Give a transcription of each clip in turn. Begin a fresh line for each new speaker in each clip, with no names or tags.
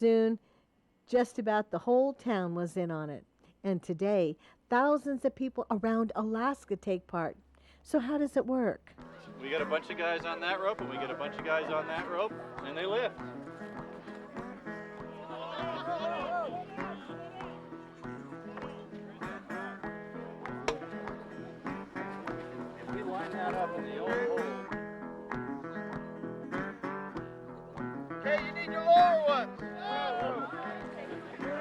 Soon, just about the whole town was in on it. And today, thousands of people around Alaska take part. So how does it work?
We get a bunch of guys on that rope, and we get a bunch of guys on that rope, and they lift. If we line that up in the old hole. Okay, you need your lower ones.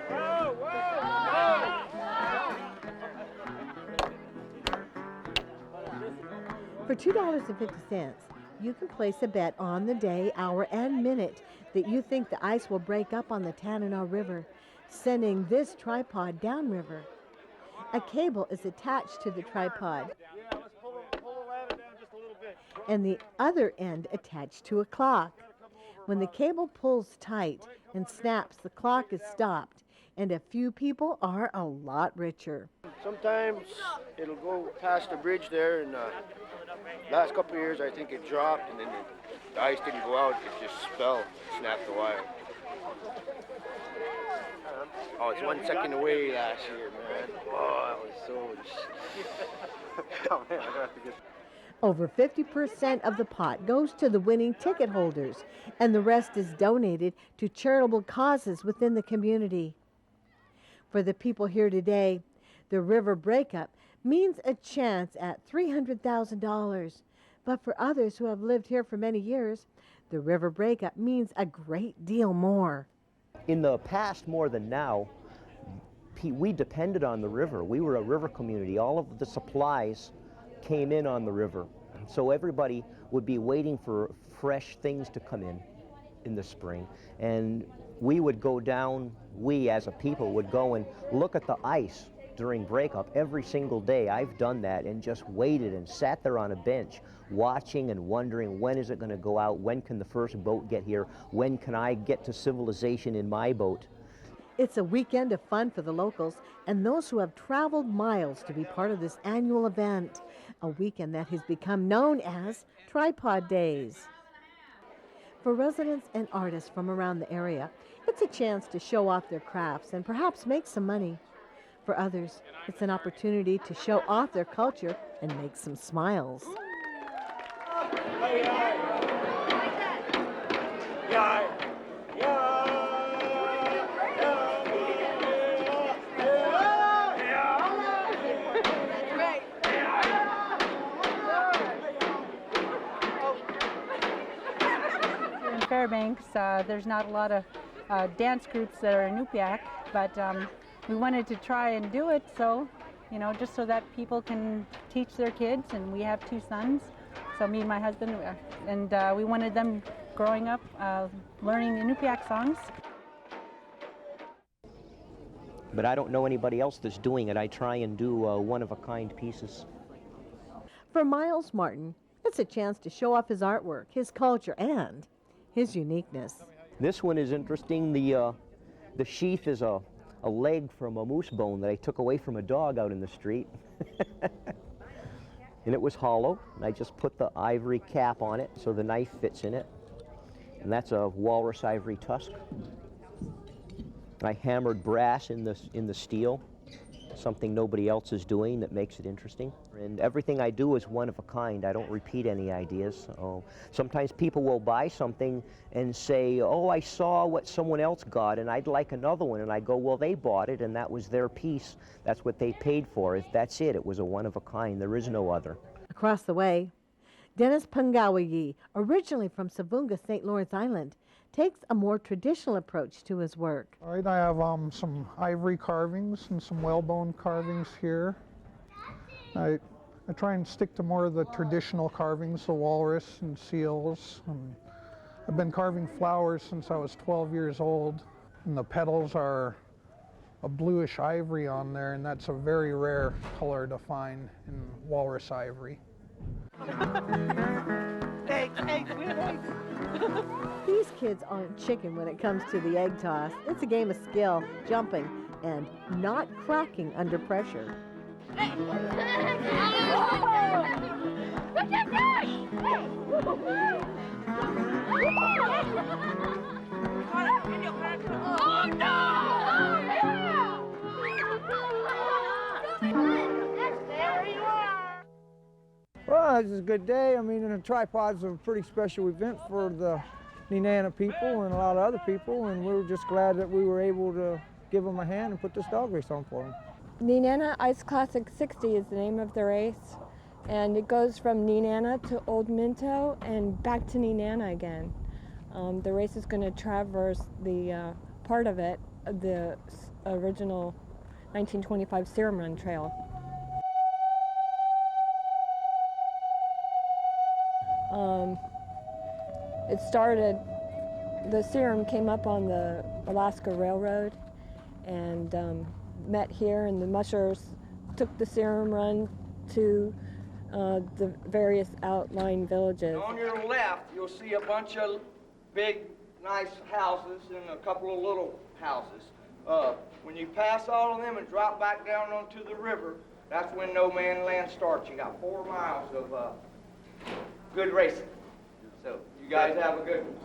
Whoa, whoa, whoa.
For $2.50, you can place a bet on the day, hour, and minute that you think the ice will break up on the Tanana River, sending this tripod downriver. A cable is attached to the tripod,
Yeah, let's pull the ladder down just a little bit.
and the other end attached to a clock. When the cable pulls tight and snaps, the clock is stopped, and a few people are a lot richer.
Sometimes it'll go past the bridge there, and last couple of years I think it dropped, and then the ice didn't go out, it just fell, snapped the wire. Oh, it's 1 second away last year, man. Oh, that was so... Oh, man, I have to get...
Over 50% of the pot goes to the winning ticket holders, and the rest is donated to charitable causes within the community. For the people here today, the river breakup means a chance at $300,000. But for others who have lived here for many years, the river breakup means a great deal more.
In the past, more than now, we depended on the river. We were a river community. All of the supplies came in on the river. So everybody would be waiting for fresh things to come in the spring. And we would go down, we as a people would go and look at the ice during breakup every single day. I've done that and just waited and sat there on a bench watching and wondering, when is it going to go out? When can the first boat get here? When can I get to civilization in my boat?
It's a weekend of fun for the locals and those who have traveled miles to be part of this annual event, a weekend that has become known as Tripod Days. For residents and artists from around the area, it's a chance to show off their crafts and perhaps make some money. For others, it's an opportunity to show off their culture and make some smiles.
In Fairbanks, there's not a lot of dance groups that are Inupiaq, but we wanted to try and do it, so, you know, just so that people can teach their kids, and we have 2 sons, so me and my husband, and we wanted them growing up learning Inupiaq songs.
But I don't know anybody else that's doing it. I try and do one-of-a-kind pieces.
For Miles Martin, it's a chance to show off his artwork, his culture, and his uniqueness.
This one is interesting. The sheath is a leg from a moose bone that I took away from a dog out in the street. And it was hollow, and I just put the ivory cap on it so the knife fits in it. And that's a walrus ivory tusk. I hammered brass in the steel, something nobody else is doing that makes it interesting. And everything I do is one of a kind. I don't repeat any ideas. Sometimes people will buy something and say, oh, I saw what someone else got and I'd like another one. And I go, well, they bought it and that was their piece. That's what they paid for it. That's it. It was a one of a kind. There is no other.
Across the way, Dennis Pungowiyi, originally from Savunga, St. Lawrence Island, takes a more traditional approach to his work.
All right, I have some ivory carvings and some whalebone carvings here. I try and stick to more of the traditional carvings, the walrus and seals. I've been carving flowers since I was 12 years old, and the petals are a bluish ivory on there, and that's a very rare color to find in walrus ivory.
These kids aren't chicken when it comes to the egg toss. It's a game of skill, jumping, and not cracking under pressure.
tripods is a good day. I mean, and the tripods are a pretty special event for the Nenana people and a lot of other people, and we were just glad that we were able to give them a hand and put this dog race on for them.
Nenana Ice Classic 60 is the name of the race, and it goes from Nenana to Old Minto and back to Nenana again. The race is going to traverse the part of it, the original 1925 Serum Run Trail. It started, the Serum came up on the Alaska Railroad and met here, and the mushers took the Serum Run to the various outlying villages.
On your left, you'll see a bunch of big, nice houses and a couple of little houses. When you pass all of them and drop back down onto the river, that's when no man's land starts. You got 4 miles of good racing. So you guys have a good one.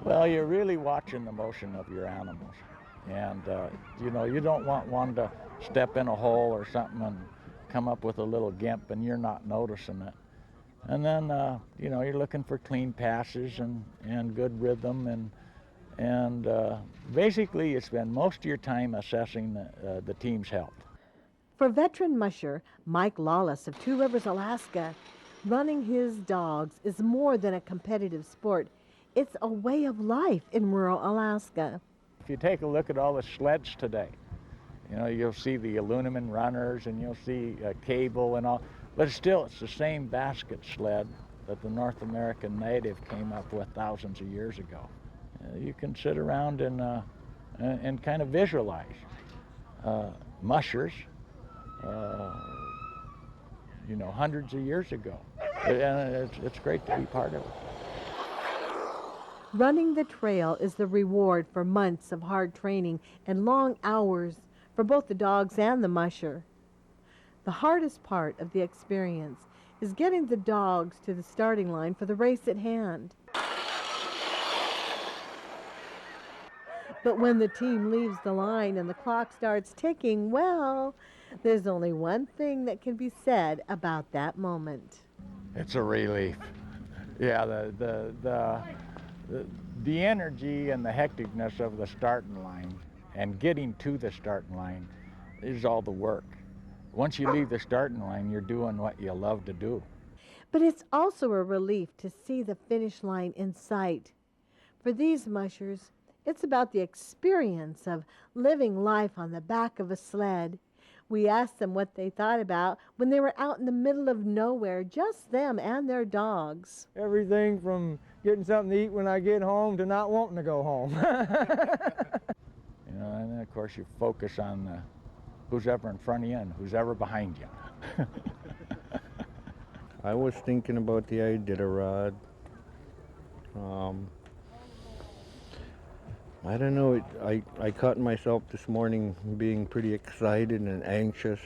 Well, you're really watching the motion of your animals. And, you know, you don't want one to step in a hole or something and come up with a little gimp and you're not noticing it. And then, you know, you're looking for clean passes and good rhythm. And basically, you spend most of your time assessing the team's health.
For veteran musher Mike Lawless of Two Rivers, Alaska, running his dogs is more than a competitive sport. It's a way of life in rural Alaska.
If you take a look at all the sleds today, you know, you'll see the aluminum runners and you'll see cable and all, but still it's the same basket sled that the North American native came up with thousands of years ago. You can sit around and kind of visualize mushers, you know, hundreds of years ago. And it's great to be part of it.
Running the trail is the reward for months of hard training and long hours for both the dogs and the musher. The hardest part of the experience is getting the dogs to the starting line for the race at hand. But when the team leaves the line and the clock starts ticking, well, there's only one thing that can be said about that moment.
It's a relief. Yeah, the energy and the hecticness of the starting line and getting to the starting line is all the work. Once you leave the starting line, you're doing what you love to do.
But it's also a relief to see the finish line in sight. For these mushers, it's about the experience of living life on the back of a sled. We asked them what they thought about when they were out in the middle of nowhere, just them and their dogs.
Everything from getting something to eat when I get home to not wanting to go home.
You know, and then of course you focus on who's ever in front of you and who's ever behind you.
I was thinking about the Iditarod. I don't know, I caught myself this morning being pretty excited and anxious,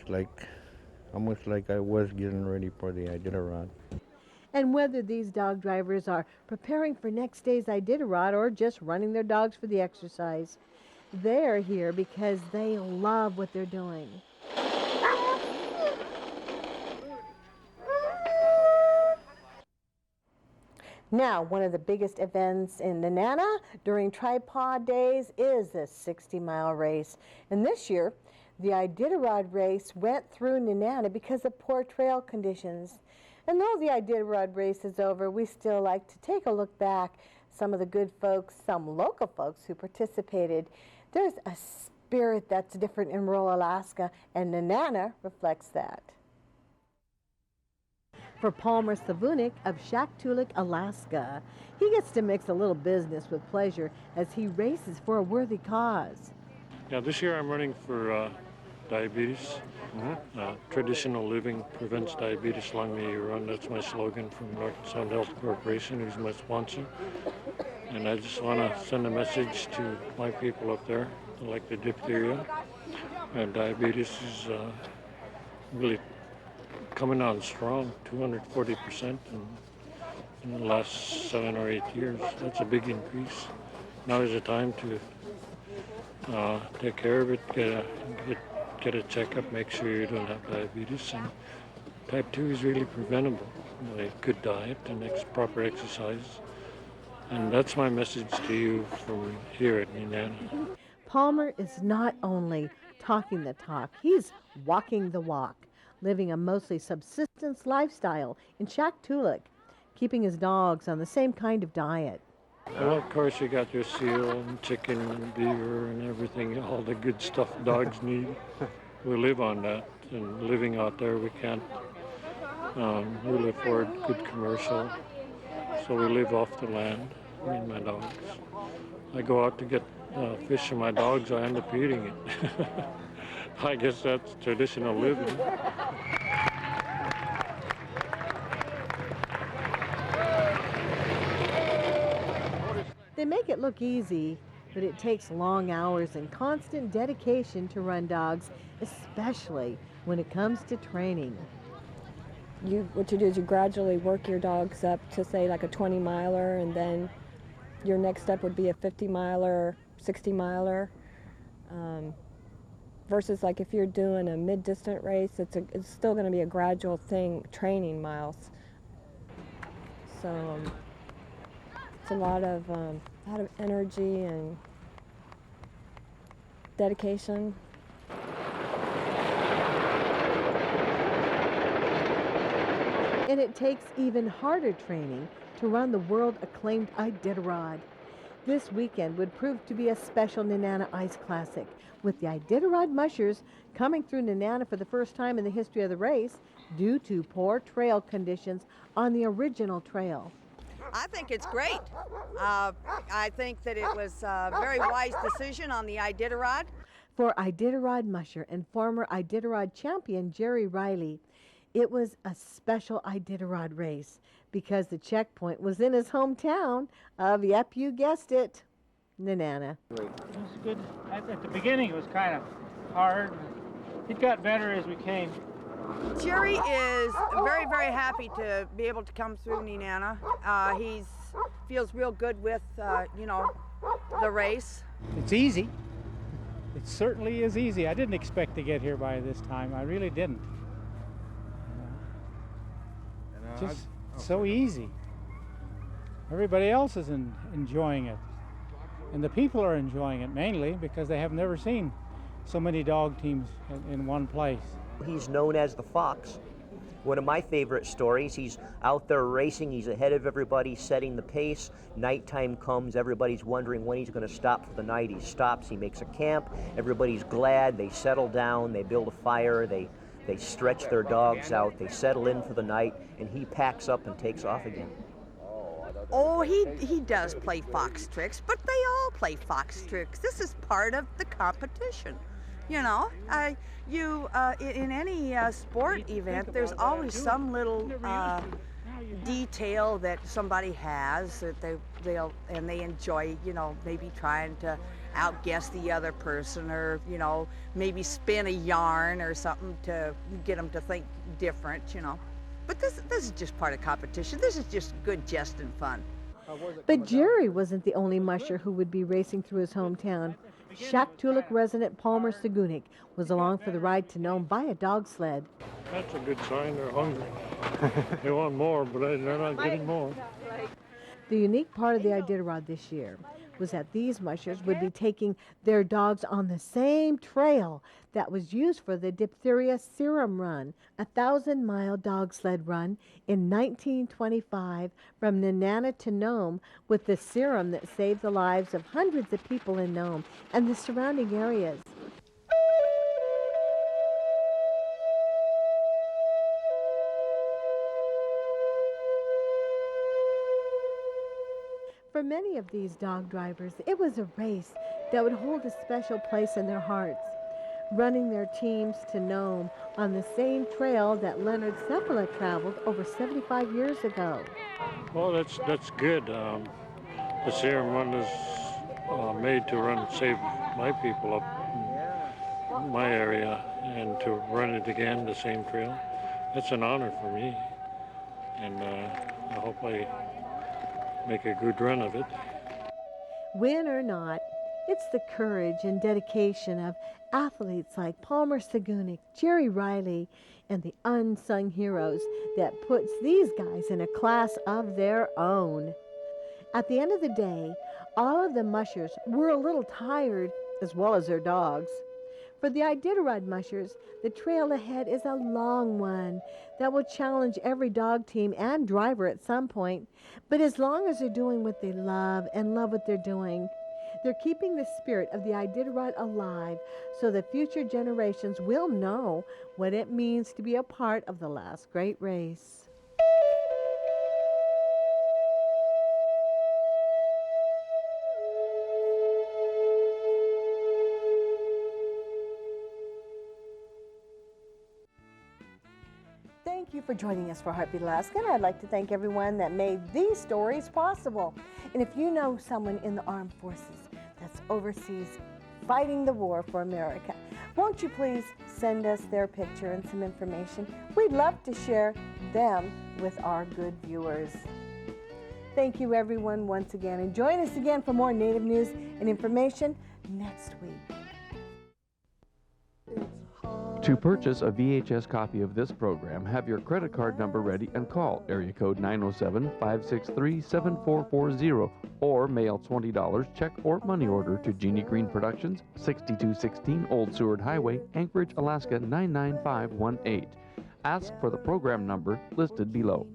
almost like I was getting ready for the Iditarod.
And whether these dog drivers are preparing for next day's Iditarod or just running their dogs for the exercise, they're here because they love what they're doing. Now, one of the biggest events in Nenana during Tripod Days is the 60-mile race. And this year, the Iditarod race went through Nenana because of poor trail conditions. And though the Iditarod race is over, we still like to take a look back. Some of the good folks, some local folks who participated. There's a spirit that's different in rural Alaska, and Nenana reflects that. For Palmer Savunik of Shaktoolik, Alaska, he gets to mix a little business with pleasure as he races for a worthy cause.
Yeah, this year I'm running for diabetes. Traditional living prevents diabetes. Long may you run. That's my slogan from North and Sound Health Corporation, who's my sponsor. And I just want to send a message to my people up there, like the diphtheria. And diabetes is really coming on strong, 240% in the last 7 or 8 years. That's a big increase. Now is the time to take care of it, get a checkup, make sure you don't have diabetes. And type 2 is really preventable by a good diet and proper exercise. And that's my message to you from here at Nenana.
Palmer is not only talking the talk, he's walking the walk, living a mostly subsistence lifestyle in Shaktoolik, keeping his dogs on the same kind of diet.
Well, of course, you got your seal and chicken and beaver and everything, all the good stuff dogs need. We live on that, and living out there, we can't really afford good commercial, so we live off the land, me and my dogs. I go out to get fish for my dogs, I end up eating it. I guess that's traditional living.
They make it look easy, but it takes long hours and constant dedication to run dogs, especially when it comes to training.
What you do is you gradually work your dogs up to, say, like a 20-miler, and then your next step would be a 50-miler, 60-miler. Versus like if you're doing a mid-distance race, it's still going to be a gradual thing, training miles. So it's a lot of energy and dedication.
And it takes even harder training to run the world-acclaimed Iditarod. This weekend would prove to be a special Nenana Ice Classic, with the Iditarod mushers coming through Nenana for the first time in the history of the race due to poor trail conditions on the original trail.
I think it's great. I think that it was a very wise decision on the Iditarod.
For Iditarod musher and former Iditarod champion Jerry Riley, it was a special Iditarod race because the checkpoint was in his hometown of, yep, you guessed it, Nenana.
It was good. At the beginning, it was kind of hard. It got better as we came.
Jerry is very, very happy to be able to come through Nenana. He feels real good with, the race.
It's easy. It certainly is easy. I didn't expect to get here by this time. I really didn't. Just so easy. Everybody else is enjoying it. And the people are enjoying it mainly because they have never seen so many dog teams in one place.
He's known as the Fox. One of my favorite stories, he's out there racing, he's ahead of everybody, setting the pace. Nighttime comes, everybody's wondering when he's going to stop for the night. He stops, he makes a camp, everybody's glad, they settle down, they build a fire, they stretch their dogs out, they settle in for the night, and he packs up and takes off again.
Oh, he does play fox tricks, but they all play fox tricks. This is part of the competition. You know, in any sport event, there's always some little detail that somebody has that they enjoy. Maybe trying to outguess the other person, or maybe spin a yarn or something to get them to think different. But this is just part of competition. This is just good jest and fun.
But Jerry wasn't the only musher who would be racing through his hometown. Shaktoolik resident Palmer Sagunik was along for the ride to Nome by a dog sled.
That's a good sign they're hungry. They want more, but they're not getting more.
The unique part of the Iditarod this year was that these mushers would be taking their dogs on the same trail that was used for the diphtheria serum run, a 1,000-mile dog sled run in 1925 from Nenana to Nome, with the serum that saved the lives of hundreds of people in Nome and the surrounding areas. For many of these dog drivers, it was a race that would hold a special place in their hearts, running their teams to Nome on the same trail that Leonard Seppala traveled over 75 years ago.
Well, that's good. The ceremony is made to save my people up in my area, and to run it again, the same trail. That's an honor for me, and I hope I make a good run of it.
Win or not, it's the courage and dedication of athletes like Palmer Segunik, Jerry Riley, and the unsung heroes that puts these guys in a class of their own. At the end of the day, all of the mushers were a little tired, as well as their dogs. For the Iditarod mushers, the trail ahead is a long one that will challenge every dog team and driver at some point. But as long as they're doing what they love and love what they're doing, they're keeping the spirit of the Iditarod alive so that future generations will know what it means to be a part of the last great race. Thank you for joining us for Heartbeat Alaska, and I'd like to thank everyone that made these stories possible. And if you know someone in the armed forces that's overseas fighting the war for America, won't you please send us their picture and some information? We'd love to share them with our good viewers. Thank you, everyone, once again, and join us again for more Native news and information next week.
To purchase a VHS copy of this program, have your credit card number ready and call area code 907-563-7440 or mail $20 check or money order to Jeannie Green Productions, 6216 Old Seward Highway, Anchorage, Alaska 99518. Ask for the program number listed below.